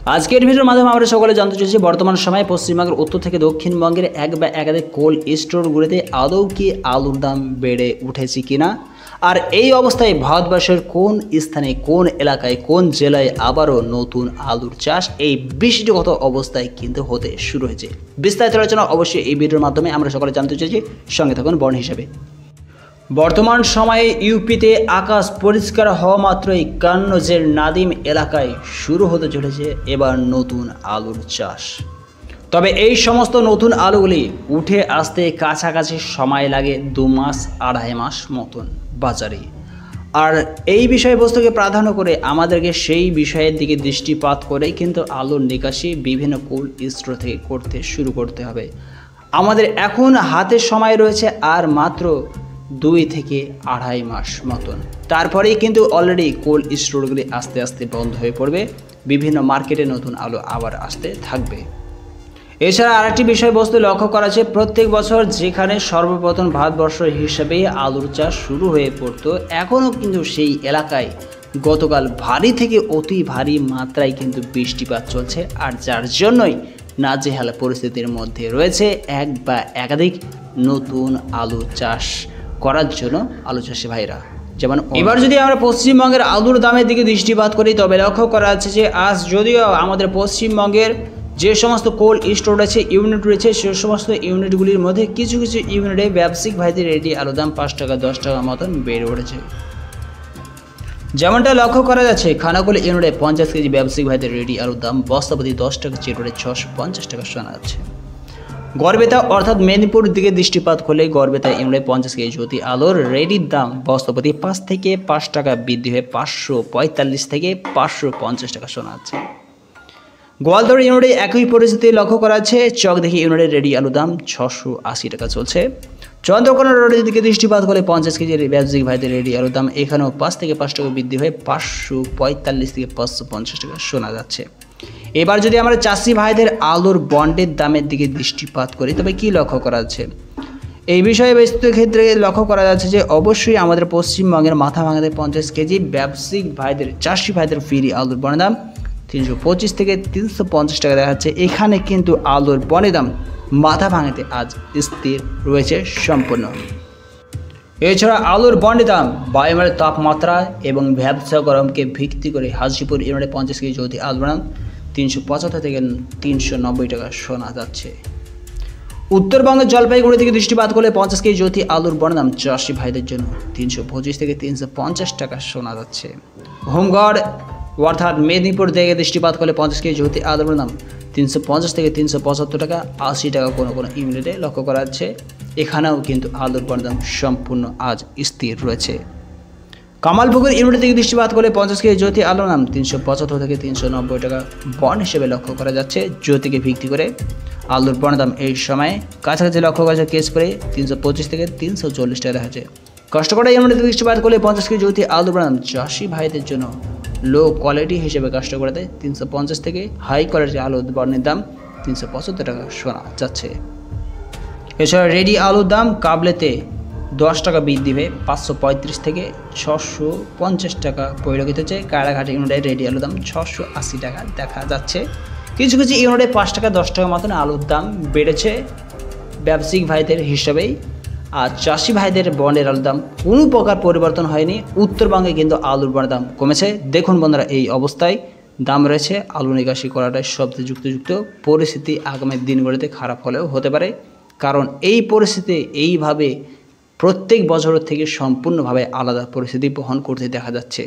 আজকের ভিডিওর মাধ্যমে আমরা সকলে জানতে চাইছি বর্তমান সময়ে পশ্চিমবঙ্গের উত্তর থেকে দক্ষিণবঙ্গের এক বা একাধিক কোল্ড স্টোরগুলিতে আদৌ কি আলুর দাম বেড়ে উঠেছে কিনা, আর এই অবস্থায় ভারতবর্ষের কোন স্থানে, কোন এলাকায়, কোন জেলায় আবারও নতুন আলুর চাষ এই বৃষ্টিগত অবস্থায় কিন্তু হতে শুরু হয়েছে। বিস্তারিত আলোচনা অবশ্যই এই ভিডিওর মাধ্যমে আমরা সকলে জানতে চাইছি, সঙ্গে থাকুন বর্ণ হিসেবে। বর্তমান সময়ে ইউপিতে আকাশ পরিষ্কার হওয়া মাত্রই কান্নজের নাদিম এলাকায় শুরু হতে চলেছে এবার নতুন আলুর চাষ। তবে এই সমস্ত নতুন আলুগুলি উঠে আসতে কাছাকাছি সময় লাগে 2 মাস 2.5 মাস মতন বাজারে। আর এই বিষয়বস্তুকে প্রাধান্য করে আমাদেরকে সেই বিষয়ের দিকে দৃষ্টিপাত করেই কিন্তু আলুর নিকাশি বিভিন্ন কোল্ড স্টোর থেকে করতে শুরু করতে হবে। আমাদের এখন হাতে সময় রয়েছে আর মাত্র 2 থেকে 2.5 মাস মতন, তারপরেই কিন্তু অলরেডি কোল্ড স্টোরগুলি আস্তে আস্তে বন্ধ হয়ে পড়বে, বিভিন্ন মার্কেটে নতুন আলু আবার আসতে থাকবে। এছাড়া আরেকটি বিষয়বস্তু লক্ষ্য করা আছে, প্রত্যেক বছর যেখানে সর্বপ্রথম ভারতবর্ষ হিসেবে আলুর চাষ শুরু হয়ে পড়তো, এখনও কিন্তু সেই এলাকায় গতকাল ভারী থেকে অতি ভারী মাত্রায় কিন্তু বৃষ্টিপাত চলছে, আর যার জন্যই নাজেহাল পরিস্থিতির মধ্যে রয়েছে এক বা একাধিক নতুন আলু চাষ করার জন্য আলু চাষি ভাইরা। যেমন এবার যদি আমরা পশ্চিমবঙ্গের আলুর দামের দিকে দৃষ্টিপাত করি, তবে লক্ষ্য করা যাচ্ছে যে আজ যদিও আমাদের পশ্চিমবঙ্গের যে সমস্ত কোল্ড স্টোর রয়েছে, ইউনিট রয়েছে, সে সমস্ত ইউনিটগুলির মধ্যে কিছু কিছু ইউনিটে ব্যবসায়িক ভাইদের রেডি আলুর দাম 5 টাকা 10 টাকা মতন বেড়ে উঠেছে। যেমনটা লক্ষ্য করা যাচ্ছে, খানাকুল ইউনিটে 50 কেজি ব্যবসায়িক ভাইদের রেডি আলুর দাম বস্তাপতি 10 টাকা চেটে 650 টাকা শোনা যাচ্ছে। গড়বেতা অর্থাৎ মেদিনীপুর দিকে দৃষ্টিপাত করলে গড়বেতা ইউনিটে 50 কেজি জ্যোতি আলুর রেডির দাম বস্তাপতি 5 থেকে 5 টাকা বৃদ্ধি হয়ে 545 থেকে 550 টাকা শোনা যাচ্ছে। গোয়ালতোড় ইউনিটে একই পরিস্থিতি লক্ষ্য করা যাচ্ছে। চকদিঘি ইউনিটের রেডি আলুর দাম 680 টাকা চলছে। চন্দ্রকোনা রোডের দিকে দৃষ্টিপাত করলে 50 কেজি ব্যবসায়িক ভাইদের রেডি আলুর দাম এখানেও 5 থেকে 5 টাকা বৃদ্ধি হয়ে 545 থেকে 550 টাকা শোনা যাচ্ছে। এবার যদি আমরা চাষি ভাইদের আলুর বন্ডের দামের দিকে দৃষ্টিপাত করি, তবে কি লক্ষ্য করা যাচ্ছে? এই বিষয়বস্তুর ক্ষেত্রে লক্ষ্য করা যাচ্ছে যে অবশ্যই আমাদের পশ্চিমবঙ্গের মাথা ভাঙাতে 50 কেজি ব্যবসায়িক ভাইদের, চাষি ভাইদের ফ্রি আলুর বন্ডের দাম 325 থেকে 350 টাকা দেখা যাচ্ছে। এখানে কিন্তু আলুর বন্ডের দাম মাথা ভাঙাতে আজ স্থির রয়েছে সম্পূর্ণ। এছাড়া আলুর বন্ডের দাম বায়ুমণ্ডলের তাপমাত্রা এবং ব্যবসা গরমকে ভিত্তি করে হাজিপুর ইউনিটে 50 কেজি জ্যোতি আলুর দাম 375 থেকে 390 টাকা শোনা যাচ্ছে। উত্তরবঙ্গের জলপাইগুড়ি থেকে দৃষ্টিপাত করলে 50 কেজি জ্যোতি আলুর বন্ডের দাম চাষি ভাইদের জন্য 325 থেকে 350 টাকা শোনা যাচ্ছে। হোমগার্ড অর্থাৎ মেদিনীপুর থেকে দৃষ্টিপাত করলে 50 কেজি জ্যোতি আলুর দাম 350 থেকে 375 টাকা, 80 টাকা কোনো কোনো ইউনিটে লক্ষ্য করা যাচ্ছে। এখানেও কিন্তু আলুর বন্ডের দাম সম্পূর্ণ আজ স্থির রয়েছে। কামালপুকুর ইউনিট থেকে দৃষ্টিপাত করলে 50 কেজি জ্যোতি আলুর দাম 375 থেকে 390 টাকা বন্ড হিসেবে লক্ষ্য করা যাচ্ছে। জ্যোতিকে ভিত্তি করে আলুর বন্ডের দাম এই সময় কাছাকাছি লক্ষ্য করা যাচ্ছে, কেস করে 325 থেকে 340 টাকা দেখা যাচ্ছে। কষ্টকর ইউনিট থেকে দৃষ্টিপাত করলে 50 কেজি জ্যোতি আলুর বন্ডের দাম চাষি ভাইদের জন্য লো কোয়ালিটি হিসেবে কাজটা করে দেয় 350 থেকে হাই কোয়ালিটি আলুর বন্ডের দাম 375 টাকা শোনা যাচ্ছে। এছাড়া রেডি আলুর দাম কাবলেতে 10 টাকা বৃদ্ধি হয়ে 535 থেকে 650 টাকা পরিলক্ষিত হচ্ছে। কায়রাঘাট ইউনিটে রেডি আলুর দাম 680 টাকা দেখা যাচ্ছে। কিছু কিছু ইউনিটে 5 টাকা 10 টাকা মতন আলুর দাম বেড়েছে ব্যবসায়িক ভাইদের হিসাবেই। আর চাষি ভাইদের বন্ডের আলুর দাম কোনো প্রকার পরিবর্তন হয়নি। উত্তরবঙ্গে কিন্তু আলুর বন্ডের দাম কমেছে। দেখুন বন্ধুরা, এই অবস্থায় দাম রয়েছে, আলু নিকাশি করাটাই সবচেয়ে যুক্তিযুক্ত। পরিস্থিতি আগামী দিনগুলিতে খারাপ হলেও হতে পারে, কারণ এই পরিস্থিতি এইভাবে প্রত্যেক বছরের থেকে সম্পূর্ণভাবে আলাদা পরিস্থিতি বহন করতে দেখা যাচ্ছে।